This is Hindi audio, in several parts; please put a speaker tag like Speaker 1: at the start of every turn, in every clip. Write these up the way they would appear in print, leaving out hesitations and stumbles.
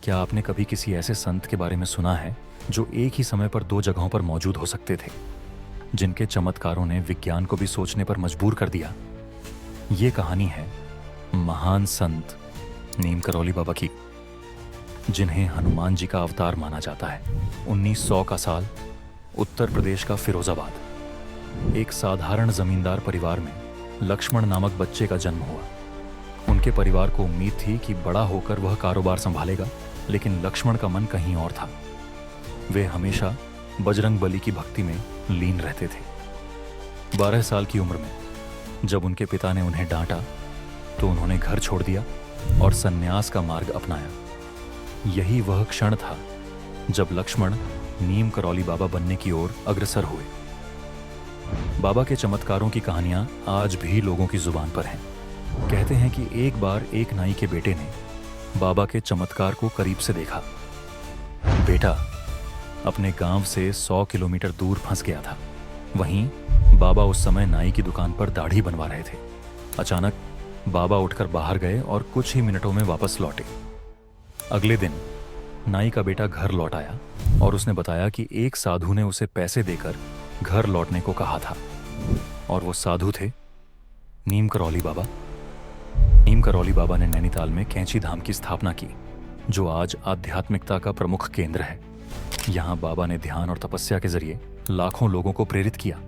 Speaker 1: क्या आपने कभी किसी ऐसे संत के बारे में सुना है जो एक ही समय पर दो जगहों पर मौजूद हो सकते थे, जिनके चमत्कारों ने विज्ञान को भी सोचने पर मजबूर कर दिया? ये कहानी है महान संत नीम करौली बाबा की, जिन्हें हनुमान जी का अवतार माना जाता है। 1900 का साल, उत्तर प्रदेश का फिरोजाबाद। एक साधारण जमींदार परिवार में लक्ष्मण नामक बच्चे का जन्म हुआ। उनके परिवार को उम्मीद थी कि बड़ा होकर वह कारोबार संभालेगा, लेकिन लक्ष्मण का मन कहीं और था। वे हमेशा बजरंग बली की भक्ति में लीन रहते थे। 12 साल की उम्र में जब उनके पिता ने उन्हें डांटा तो उन्होंने घर छोड़ दिया और सन्यास का मार्ग अपनाया। यही वह क्षण था जब लक्ष्मण नीम करौली बाबा बनने की ओर अग्रसर हुए। बाबा के चमत्कारों की कहानियां आज भी लोगों की जुबान पर हैं। कहते हैं कि एक बार एक नाई के बेटे ने बाबा के चमत्कार को करीब से देखा। बेटा अपने गांव से 100 किलोमीटर दूर फंस गया था। वहीं बाबा उस समय नाई की दुकान पर दाढ़ी बनवा रहे थे। अचानक बाबा उठकर बाहर गए और कुछ ही मिनटों में वापस लौटे। अगले दिन नाई का बेटा घर लौट आया और उसने बताया कि एक साधु ने उसे पैसे देकर घर लौटने को कहा था, और वो साधु थे नीम करौली बाबा। नीम करौली बाबा ने नैनीताल में कैंची धाम की स्थापना की, जो आज आध्यात्मिकता का प्रमुख केंद्र है। यहाँ बाबा ने ध्यान और तपस्या के जरिए लाखों लोगों को प्रेरित किया।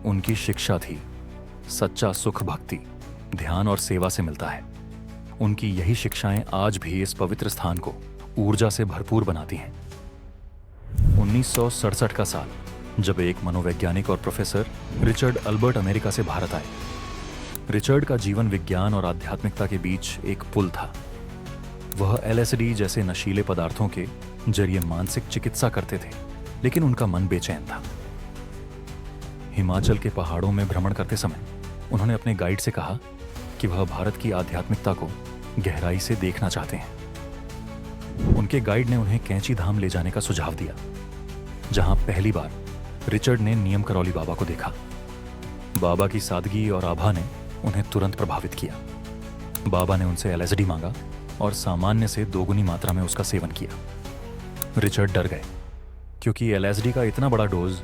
Speaker 1: उनकी शिक्षा थी सच्चा सुख भक्ति, ध्यान और सेवा से मिलता है। उनकी यही शिक्षाएं आज भी इस पवित्र स्थान को ऊर्जा से भरपूर बनाती हैं। 1967 का साल, जब एक मनोवैज्ञानिक और प्रोफेसर रिचर्ड अल्बर्ट अमेरिका से भारत आए। रिचर्ड का जीवन विज्ञान और आध्यात्मिकता के बीच एक पुल था। वह LSD जैसे नशीले पदार्थों के जरिए मानसिक चिकित्सा करते थे, लेकिन उनका मन बेचैन था। हिमाचल के पहाड़ों में भ्रमण करते समय उन्होंने अपने गाइड से कहा कि वह भारत की आध्यात्मिकता को गहराई से देखना चाहते हैं। उनके गाइड ने उन्हें कैंची धाम ले जाने का सुझाव दिया, जहां पहली बार रिचर्ड ने नीम करौली बाबा को देखा। बाबा की सादगी और आभा ने उन्हें तुरंत प्रभावित किया। बाबा ने उनसे LSD मांगा और सामान्य से दोगुनी मात्रा में उसका सेवन किया। रिचर्ड डर गए, क्योंकि LSD का इतना बड़ा डोज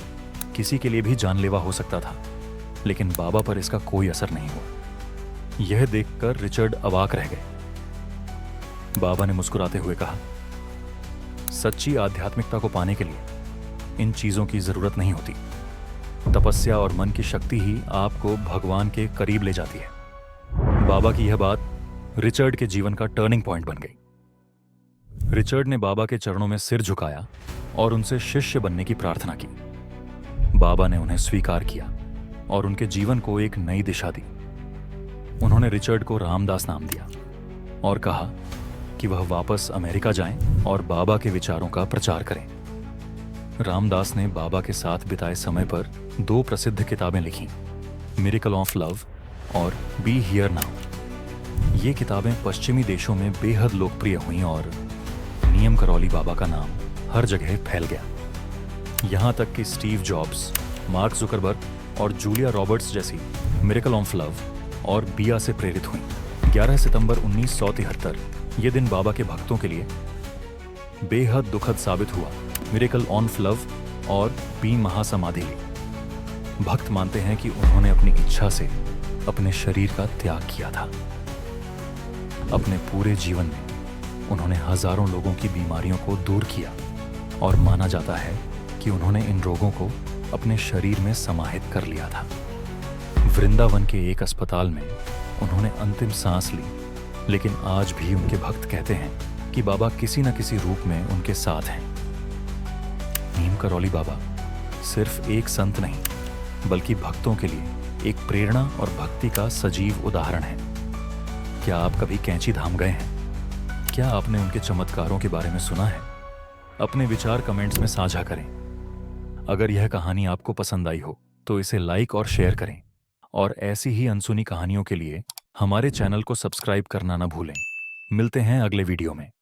Speaker 1: किसी के लिए भी जानलेवा हो सकता था, लेकिन बाबा पर इसका कोई असर नहीं हुआ। यह देखकर रिचर्ड अवाक रह गए। बाबा ने मुस्कुराते हुए कहा, सच्ची आध्यात्मिकता को पाने के लिए इन चीजों की जरूरत नहीं होती। तपस्या और मन की शक्ति ही आपको भगवान के करीब ले जाती है। बाबा की यह बात रिचर्ड के जीवन का टर्निंग पॉइंट बन गई। रिचर्ड ने बाबा के चरणों में सिर झुकाया और उनसे शिष्य बनने की प्रार्थना की। बाबा ने उन्हें स्वीकार किया और उनके जीवन को एक नई दिशा दी। उन्होंने रिचर्ड को रामदास नाम दिया और कहा कि वह वापस अमेरिका जाएं और बाबा के विचारों का प्रचार करें। रामदास ने बाबा के साथ बिताए समय पर 2 प्रसिद्ध किताबें लिखीं, मिरेकल ऑफ लव और बी हियर नाउ। ये किताबें पश्चिमी देशों में बेहद लोकप्रिय हुईं और नीम करौली बाबा का नाम हर जगह फैल गया। यहाँ तक कि स्टीव जॉब्स, मार्क जुकरबर्ग और जूलिया रॉबर्ट्स जैसी मिरेकल ऑफ लव और बिया से प्रेरित हुईं। 11 सितंबर 1973 ये दिन बाबा के भक्तों के लिए बेहद दुखद साबित हुआ। मिरेकल ऑफ लव और बी महासमाधि ली। भक्त मानते हैं कि उन्होंने अपनी इच्छा से अपने शरीर का त्याग किया था। अपने पूरे जीवन में उन्होंने हजारों लोगों की बीमारियों को दूर किया और माना जाता है कि उन्होंने इन रोगों को अपने शरीर में समाहित कर लिया था। वृंदावन के एक अस्पताल में उन्होंने अंतिम सांस ली, लेकिन आज भी उनके भक्त कहते हैं कि बाबा किसी न किसी रूप में उनके साथ हैं। नीम करौली बाबा सिर्फ एक संत नहीं, बल्कि भक्तों के लिए एक प्रेरणा और भक्ति का सजीव उदाहरण है। क्या आप कभी कैंची धाम गए हैं? क्या आपने उनके चमत्कारों के बारे में सुना है? अपने विचार कमेंट्स में साझा करें। अगर यह कहानी आपको पसंद आई हो तो इसे लाइक और शेयर करें, और ऐसी ही अनसुनी कहानियों के लिए हमारे चैनल को सब्सक्राइब करना न भूलें। मिलते हैं अगले वीडियो में।